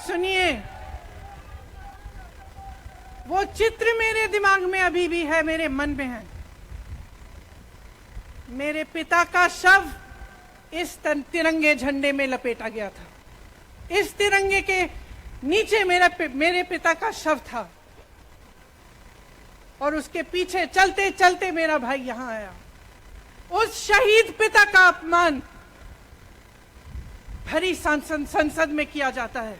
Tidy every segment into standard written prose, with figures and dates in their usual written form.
सुनिए, वो चित्र मेरे दिमाग में अभी भी है, मेरे मन में है। मेरे पिता का शव इस तिरंगे झंडे में लपेटा गया था। इस तिरंगे के नीचे मेरे पिता का शव था और उसके पीछे चलते चलते मेरा भाई यहां आया। उस शहीद पिता का अपमान भरी संसद में किया जाता है।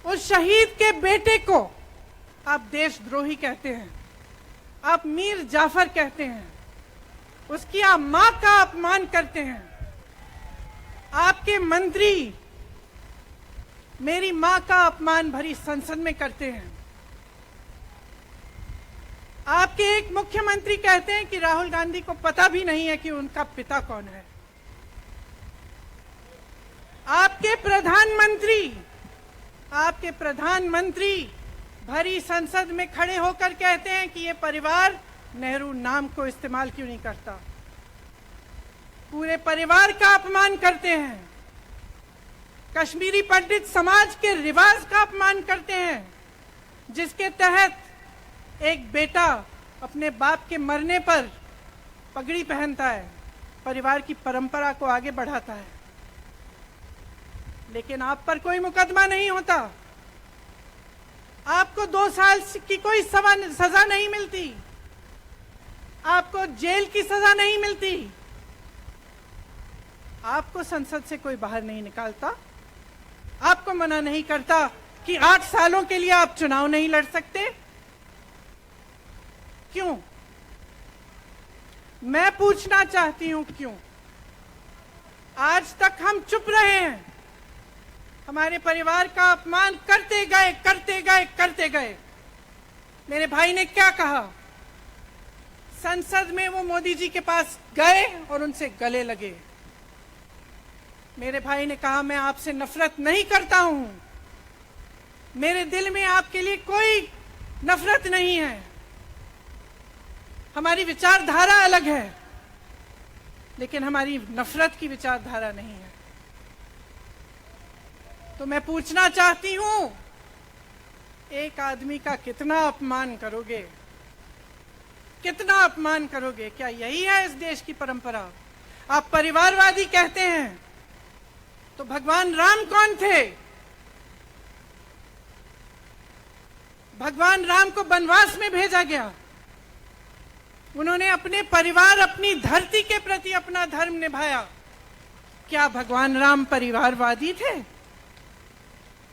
उस शहीद के बेटे को आप देशद्रोही कहते हैं, आप मीर जाफर कहते हैं, उसकी आप मां का अपमान करते हैं। आपके मंत्री मेरी मां का अपमान भरी संसद में करते हैं। आपके एक मुख्यमंत्री कहते हैं कि राहुल गांधी को पता भी नहीं है कि उनका पिता कौन है। आपके प्रधानमंत्री भरी संसद में खड़े होकर कहते हैं कि ये परिवार नेहरू नाम को इस्तेमाल क्यों नहीं करता। पूरे परिवार का अपमान करते हैं। कश्मीरी पंडित समाज के रिवाज का अपमान करते हैं, जिसके तहत एक बेटा अपने बाप के मरने पर पगड़ी पहनता है, परिवार की परंपरा को आगे बढ़ाता है। लेकिन आप पर कोई मुकदमा नहीं होता, आपको 2 साल की कोई सजा नहीं मिलती, आपको जेल की सजा नहीं मिलती, आपको संसद से कोई बाहर नहीं निकालता, आपको मना नहीं करता कि 8 सालों के लिए आप चुनाव नहीं लड़ सकते। क्यों? मैं पूछना चाहती हूं, क्यों? आज तक हम चुप रहे हैं, हमारे परिवार का अपमान करते गए। मेरे भाई ने क्या कहा? संसद में वो मोदी जी के पास गए और उनसे गले लगे। मेरे भाई ने कहा, मैं आपसे नफरत नहीं करता हूं, मेरे दिल में आपके लिए कोई नफरत नहीं है, हमारी विचारधारा अलग है, लेकिन हमारी नफरत की विचारधारा नहीं है। तो मैं पूछना चाहती हूं, एक आदमी का कितना अपमान करोगे? कितना अपमान करोगे? क्या यही है इस देश की परंपरा? आप परिवारवादी कहते हैं, तो भगवान राम कौन थे? भगवान राम को वनवास में भेजा गया, उन्होंने अपने परिवार, अपनी धरती के प्रति अपना धर्म निभाया। क्या भगवान राम परिवारवादी थे?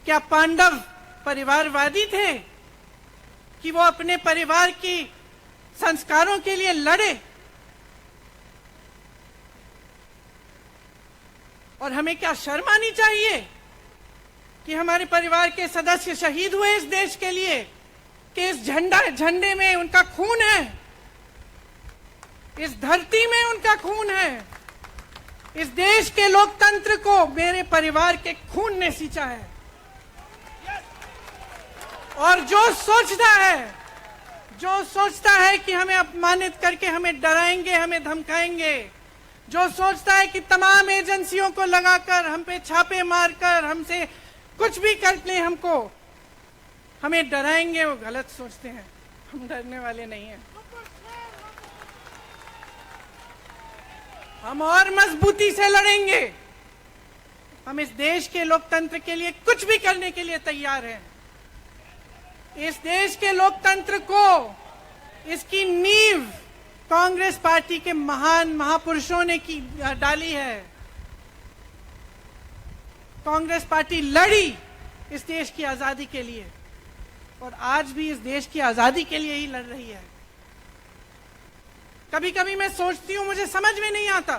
क्या पांडव परिवारवादी थे कि वो अपने परिवार की संस्कारों के लिए लड़े? और हमें क्या शर्म आनी चाहिए कि हमारे परिवार के सदस्य शहीद हुए इस देश के लिए, कि इस झंडे में उनका खून है, इस धरती में उनका खून है, इस देश के लोकतंत्र को मेरे परिवार के खून ने सींचा है। और जो सोचता है कि हमें अपमानित करके हमें डराएंगे, हमें धमकाएंगे, जो सोचता है कि तमाम एजेंसियों को लगाकर, हम पे छापे मारकर, हमसे कुछ भी कर ले, हमें डराएंगे, वो गलत सोचते हैं। हम डरने वाले नहीं हैं। हम और मजबूती से लड़ेंगे। हम इस देश के लोकतंत्र के लिए कुछ भी करने के लिए तैयार हैं। इस देश के लोकतंत्र को, इसकी नींव कांग्रेस पार्टी के महान महापुरुषों ने डाली है। कांग्रेस पार्टी लड़ी इस देश की आजादी के लिए और आज भी इस देश की आजादी के लिए ही लड़ रही है। कभी कभी मैं सोचती हूं, मुझे समझ में नहीं आता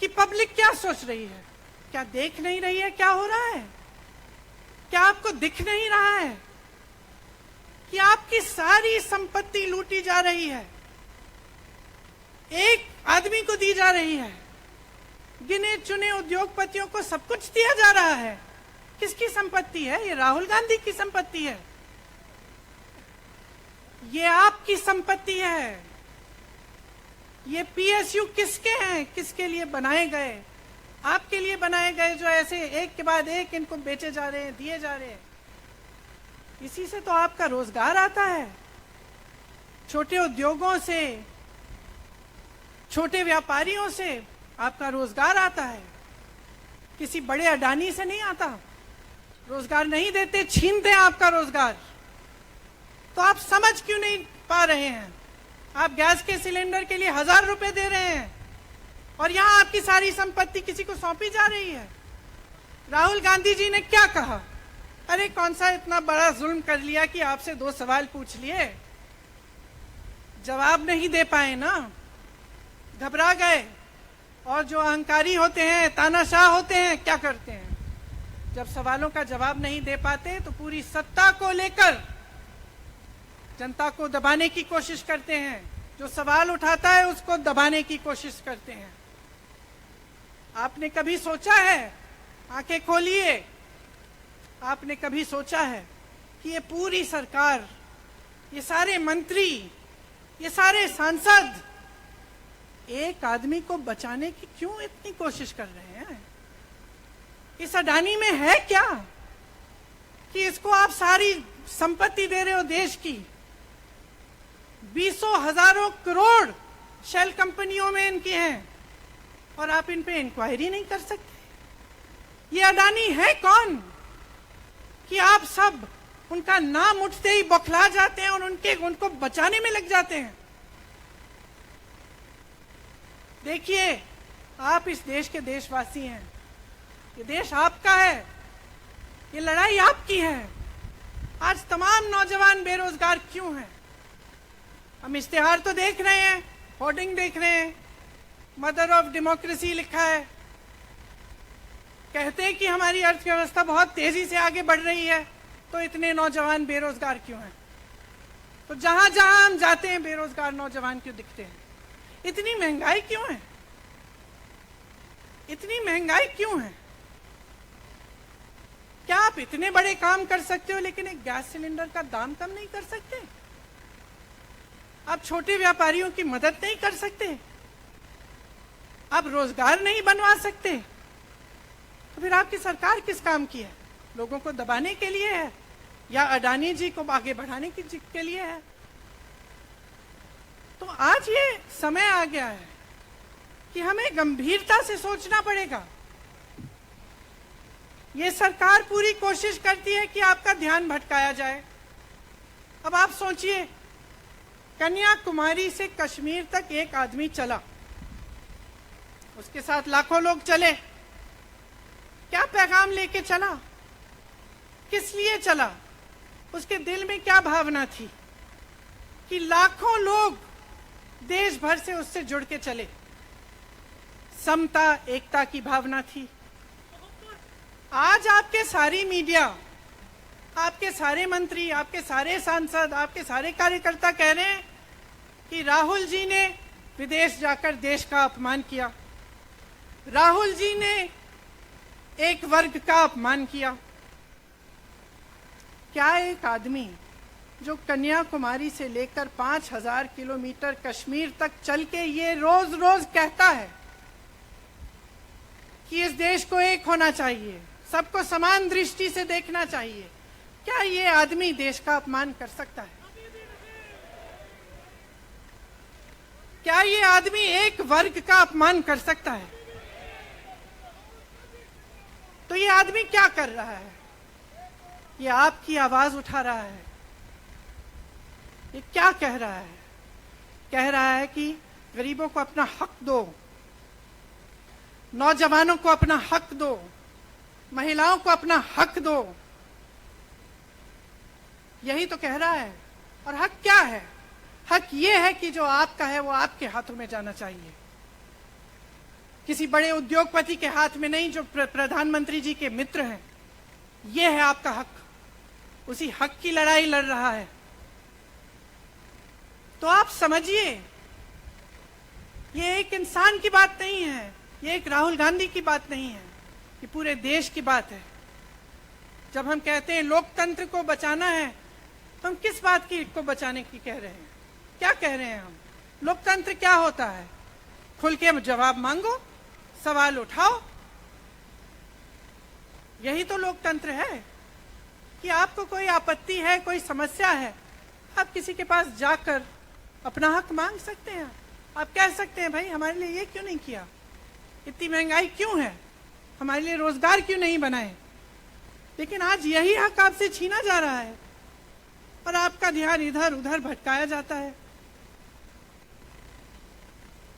कि पब्लिक क्या सोच रही है। क्या देख नहीं रही है क्या हो रहा है? क्या आपको दिख नहीं रहा है कि आपकी सारी संपत्ति लूटी जा रही है, एक आदमी को दी जा रही है, गिने चुने उद्योगपतियों को सब कुछ दिया जा रहा है? किसकी संपत्ति है? ये राहुल गांधी की संपत्ति है, ये आपकी संपत्ति है। ये पीएसयू किसके हैं? किसके लिए बनाए गए? आपके लिए बनाए गए जो ऐसे एक के बाद एक इनको बेचे जा रहे हैं, दिए जा रहे हैं, इसी से तो आपका रोजगार आता है। छोटे उद्योगों से, छोटे व्यापारियों से आपका रोजगार आता है, किसी बड़े अडानी से नहीं आता। रोजगार नहीं देते, छीनते हैं आपका रोजगार। तो आप समझ क्यों नहीं पा रहे हैं? आप गैस के सिलेंडर के लिए 1000 रुपए दे रहे हैं और यहां आपकी सारी संपत्ति किसी को सौंपी जा रही है। राहुल गांधी जी ने क्या कहा? अरे कौन सा इतना बड़ा जुल्म कर लिया कि आपसे 2 सवाल पूछ लिए, जवाब नहीं दे पाए ना, घबरा गए। और जो अहंकारी होते हैं, तानाशाह होते हैं, क्या करते हैं? जब सवालों का जवाब नहीं दे पाते तो पूरी सत्ता को लेकर जनता को दबाने की कोशिश करते हैं। जो सवाल उठाता है उसको दबाने की कोशिश करते हैं। आपने कभी सोचा है, आंखें खोलिए, आपने कभी सोचा है कि ये पूरी सरकार, ये सारे मंत्री, ये सारे सांसद एक आदमी को बचाने की क्यों इतनी कोशिश कर रहे हैं? इस अडानी में है क्या कि इसको आप सारी संपत्ति दे रहे हो देश की? 20 हजारों करोड़ शेल कंपनियों में इनकी हैं और आप इन पे इंक्वायरी नहीं कर सकते। ये अडानी है कौन कि आप सब उनका नाम उठते ही बौखला जाते हैं और उनको बचाने में लग जाते हैं? देखिए, आप इस देश के देशवासी हैं, ये देश आपका है, ये लड़ाई आपकी है। आज तमाम नौजवान बेरोजगार क्यों हैं? हम इश्तिहार तो देख रहे हैं, होर्डिंग देख रहे हैं, मदर ऑफ डेमोक्रेसी लिखा है, कहते हैं कि हमारी अर्थव्यवस्था बहुत तेजी से आगे बढ़ रही है, तो इतने नौजवान बेरोजगार क्यों हैं? तो जहां जहां हम जाते हैं बेरोजगार नौजवान क्यों दिखते हैं? इतनी महंगाई क्यों है? इतनी महंगाई क्यों है? क्या आप इतने बड़े काम कर सकते हो लेकिन एक गैस सिलेंडर का दाम कम नहीं कर सकते? आप छोटे व्यापारियों की मदद नहीं कर सकते? आप रोजगार नहीं बनवा सकते? तो फिर आपकी सरकार किस काम की है? लोगों को दबाने के लिए है या अडानी जी को आगे बढ़ाने के लिए है? तो आज ये समय आ गया है कि हमें गंभीरता से सोचना पड़ेगा। ये सरकार पूरी कोशिश करती है कि आपका ध्यान भटकाया जाए। अब आप सोचिए, कन्याकुमारी से कश्मीर तक एक आदमी चला, उसके साथ लाखों लोग चले। क्या पैगाम लेके चला? किस लिए चला? उसके दिल में क्या भावना थी कि लाखों लोग देश भर से उससे जुड़ के चले? समता, एकता की भावना थी। आज आपके सारी मीडिया, आपके सारे मंत्री, आपके सारे सांसद, आपके सारे कार्यकर्ता कह रहे हैं कि राहुल जी ने विदेश जाकर देश का अपमान किया, राहुल जी ने एक वर्ग का अपमान किया। क्या एक आदमी जो कन्याकुमारी से लेकर 5000 किलोमीटर कश्मीर तक चल के ये रोज रोज कहता है कि इस देश को एक होना चाहिए, सबको समान दृष्टि से देखना चाहिए, क्या ये आदमी देश का अपमान कर सकता है? क्या ये आदमी एक वर्ग का अपमान कर सकता है? तो ये आदमी क्या कर रहा है? ये आपकी आवाज उठा रहा है। ये क्या कह रहा है? कह रहा है कि गरीबों को अपना हक दो, नौजवानों को अपना हक दो, महिलाओं को अपना हक दो। यही तो कह रहा है। और हक क्या है? हक ये है कि जो आपका है वो आपके हाथों में जाना चाहिए, किसी बड़े उद्योगपति के हाथ में नहीं, जो प्रधानमंत्री जी के मित्र हैं। ये है आपका हक। उसी हक की लड़ाई लड़ रहा है। तो आप समझिए, ये एक इंसान की बात नहीं है, ये एक राहुल गांधी की बात नहीं है, ये पूरे देश की बात है। जब हम कहते हैं लोकतंत्र को बचाना है, तो हम किस बात की को बचाने की कह रहे हैं? क्या कह रहे हैं हम? लोकतंत्र क्या होता है? खुल के जवाब मांगो, सवाल उठाओ, यही तो लोकतंत्र है कि आपको कोई आपत्ति है, कोई समस्या है, आप किसी के पास जाकर अपना हक मांग सकते हैं। आप कह सकते हैं भाई हमारे लिए ये क्यों नहीं किया, इतनी महंगाई क्यों है, हमारे लिए रोजगार क्यों नहीं बनाए। लेकिन आज यही हक आपसे छीना जा रहा है और आपका ध्यान इधर उधर भटकाया जाता है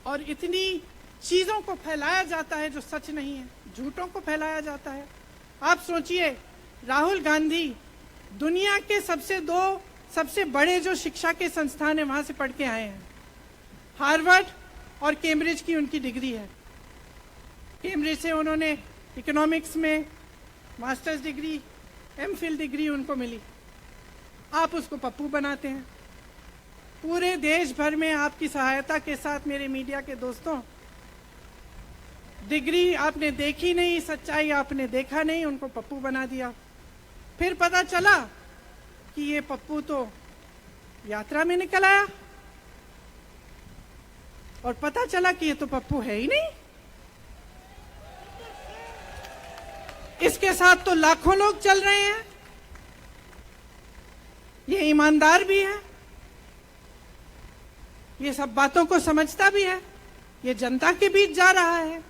और इतनी चीजों को फैलाया जाता है जो सच नहीं है, झूठों को फैलाया जाता है। आप सोचिए, राहुल गांधी दुनिया के सबसे बड़े जो शिक्षा के संस्थान है वहां से पढ़ के आए हैं। हार्वर्ड और कैम्ब्रिज की उनकी डिग्री है। कैम्ब्रिज से उन्होंने इकोनॉमिक्स में मास्टर्स डिग्री, एमफिल डिग्री उनको मिली। आप उसको पप्पू बनाते हैं। पूरे देश भर में आपकी सहायता के साथ मेरे मीडिया के दोस्तों, डिग्री आपने देखी नहीं, सच्चाई आपने देखा नहीं, उनको पप्पू बना दिया। फिर पता चला कि ये पप्पू तो यात्रा में निकल आया और पता चला कि ये तो पप्पू है ही नहीं। इसके साथ तो लाखों लोग चल रहे हैं। ये ईमानदार भी है, ये सब बातों को समझता भी है, ये जनता के बीच जा रहा है,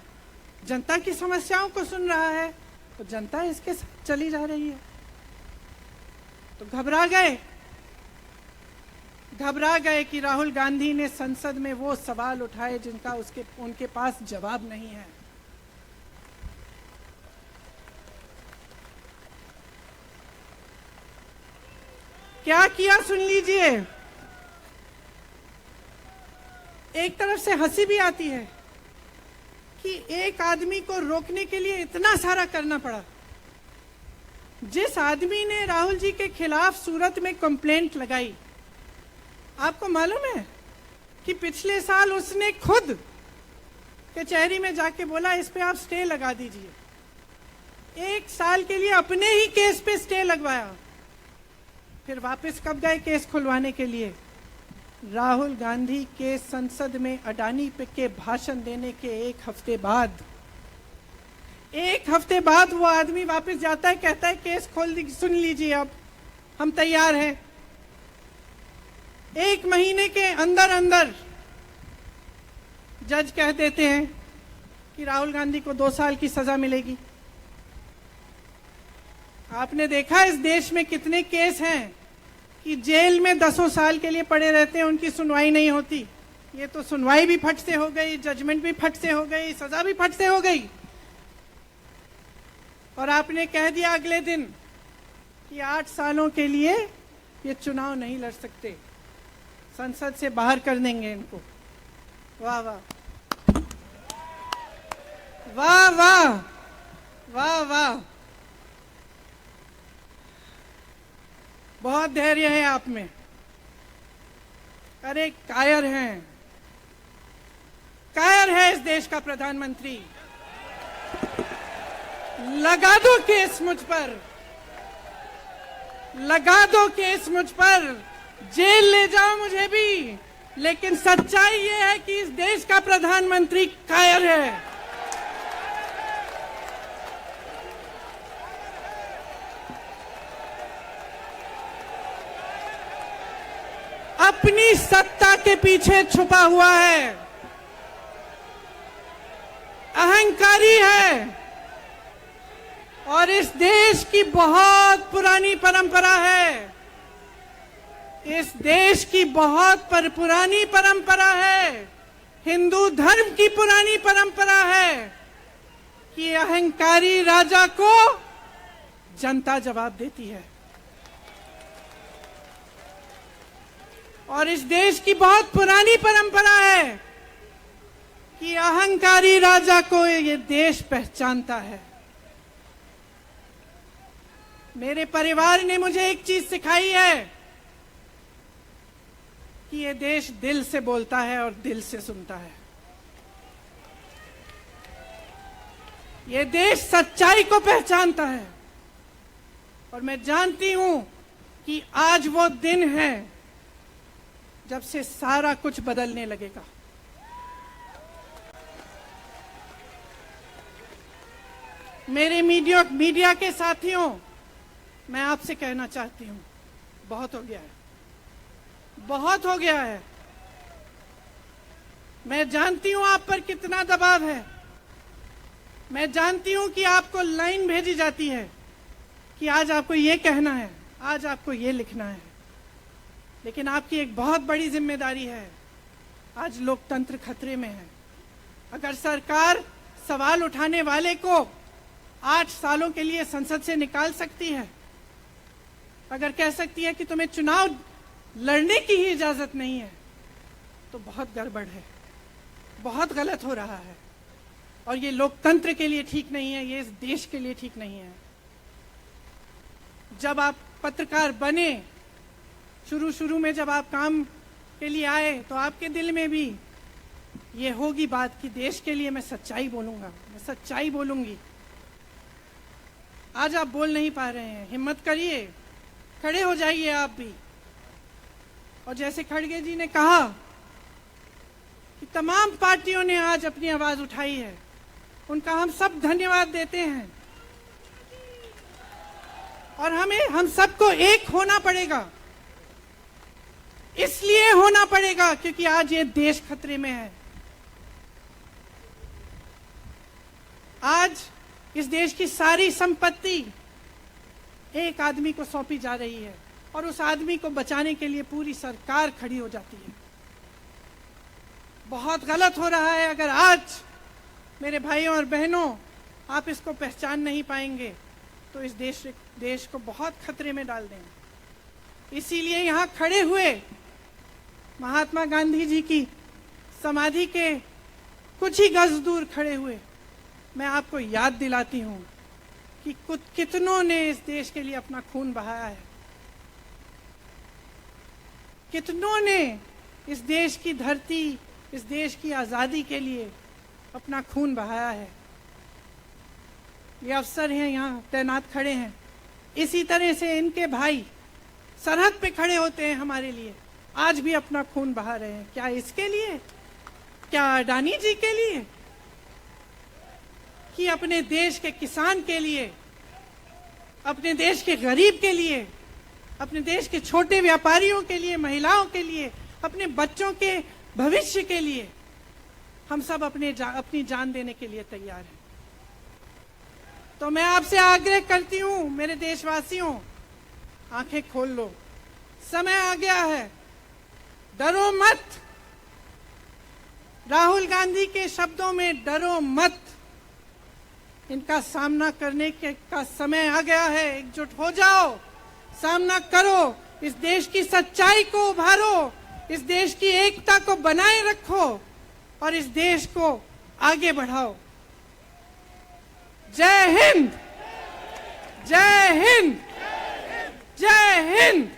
जनता की समस्याओं को सुन रहा है, तो जनता इसके साथ चली जा रही है। तो घबरा गए कि राहुल गांधी ने संसद में वो सवाल उठाए जिनका उनके पास जवाब नहीं है। क्या किया सुन लीजिए। एक तरफ से हंसी भी आती है कि एक आदमी को रोकने के लिए इतना सारा करना पड़ा। जिस आदमी ने राहुल जी के खिलाफ सूरत में कंप्लेंट लगाई, आपको मालूम है कि पिछले साल उसने खुद कचहरी में जाके बोला इस पे आप स्टे लगा दीजिए। 1 साल के लिए अपने ही केस पे स्टे लगवाया। फिर वापस कब गए केस खुलवाने के लिए? राहुल गांधी के संसद में अडानी के भाषण देने के 1 हफ्ते बाद, 1 हफ्ते बाद वो आदमी वापस जाता है, कहता है केस खोल दी, सुन लीजिए अब हम तैयार हैं। 1 महीने के अंदर अंदर जज कह देते हैं कि राहुल गांधी को 2 साल की सजा मिलेगी। आपने देखा इस देश में कितने केस हैं कि जेल में 10 साल के लिए पड़े रहते हैं, उनकी सुनवाई नहीं होती। ये तो सुनवाई भी फट से हो गई, जजमेंट भी फट से हो गई, सजा भी फट से हो गई। और आपने कह दिया अगले दिन कि 8 सालों के लिए ये चुनाव नहीं लड़ सकते, संसद से बाहर कर देंगे इनको। वाह वाह वाह वाह वाह वाह, बहुत धैर्य है आप में। अरे कायर हैं, कायर है इस देश का प्रधानमंत्री। लगा दो केस मुझ पर, लगा दो केस मुझ पर, जेल ले जाओ मुझे भी, लेकिन सच्चाई ये है कि इस देश का प्रधानमंत्री कायर है। अपनी सत्ता के पीछे छुपा हुआ है, अहंकारी है और इस देश की बहुत पुरानी परंपरा है, इस देश की बहुत पुरानी परंपरा है, हिंदू धर्म की पुरानी परंपरा है कि अहंकारी राजा को जनता जवाब देती है। और इस देश की बहुत पुरानी परंपरा है कि अहंकारी राजा को ये देश पहचानता है। मेरे परिवार ने मुझे एक चीज सिखाई है कि ये देश दिल से बोलता है और दिल से सुनता है। ये देश सच्चाई को पहचानता है और मैं जानती हूं कि आज वो दिन है जब से सारा कुछ बदलने लगेगा। मेरे मीडिया के साथियों, मैं आपसे कहना चाहती हूं, बहुत हो गया है, बहुत हो गया है। मैं जानती हूं आप पर कितना दबाव है। मैं जानती हूं कि आपको लाइन भेजी जाती है कि आज आपको ये कहना है, आज आपको ये लिखना है। लेकिन आपकी एक बहुत बड़ी जिम्मेदारी है। आज लोकतंत्र खतरे में है। अगर सरकार सवाल उठाने वाले को 8 सालों के लिए संसद से निकाल सकती है, अगर कह सकती है कि तुम्हें चुनाव लड़ने की ही इजाजत नहीं है, तो बहुत गड़बड़ है, बहुत गलत हो रहा है। और ये लोकतंत्र के लिए ठीक नहीं है, ये इस देश के लिए ठीक नहीं है। जब आप पत्रकार बने, शुरू में जब आप काम के लिए आए, तो आपके दिल में भी ये होगी बात कि देश के लिए मैं सच्चाई बोलूंगा, मैं सच्चाई बोलूंगी। आज आप बोल नहीं पा रहे हैं, हिम्मत करिए, खड़े हो जाइए आप भी। और जैसे खड़गे जी ने कहा कि तमाम पार्टियों ने आज अपनी आवाज उठाई है, उनका हम सब धन्यवाद देते हैं। और हम सबको एक होना पड़ेगा, इसलिए होना पड़ेगा क्योंकि आज ये देश खतरे में है। आज इस देश की सारी संपत्ति एक आदमी को सौंपी जा रही है और उस आदमी को बचाने के लिए पूरी सरकार खड़ी हो जाती है। बहुत गलत हो रहा है। अगर आज मेरे भाइयों और बहनों आप इसको पहचान नहीं पाएंगे तो इस देश को बहुत खतरे में डाल देंगे। इसीलिए यहाँ खड़े हुए महात्मा गांधी जी की समाधि के कुछ ही गज दूर खड़े हुए मैं आपको याद दिलाती हूँ कि कितनों ने इस देश के लिए अपना खून बहाया है, कितनों ने इस देश की धरती, इस देश की आज़ादी के लिए अपना खून बहाया है। ये अफसर हैं यहाँ तैनात खड़े हैं, इसी तरह से इनके भाई सरहद पे खड़े होते हैं हमारे लिए, आज भी अपना खून बहा रहे हैं। क्या इसके लिए? क्या अडानी जी के लिए? कि अपने देश के किसान के लिए, अपने देश के गरीब के लिए, अपने देश के छोटे व्यापारियों के लिए, महिलाओं के लिए, अपने बच्चों के भविष्य के लिए हम सब अपनी जान देने के लिए तैयार हैं। तो मैं आपसे आग्रह करती हूं, मेरे देशवासियों, आंखें खोल लो, समय आ गया है, डरो मत। राहुल गांधी के शब्दों में डरो मत, इनका सामना करने का समय आ गया है। एकजुट हो जाओ, सामना करो, इस देश की सच्चाई को उभारो, इस देश की एकता को बनाए रखो और इस देश को आगे बढ़ाओ। जय हिंद, जय हिंद, जय हिंद।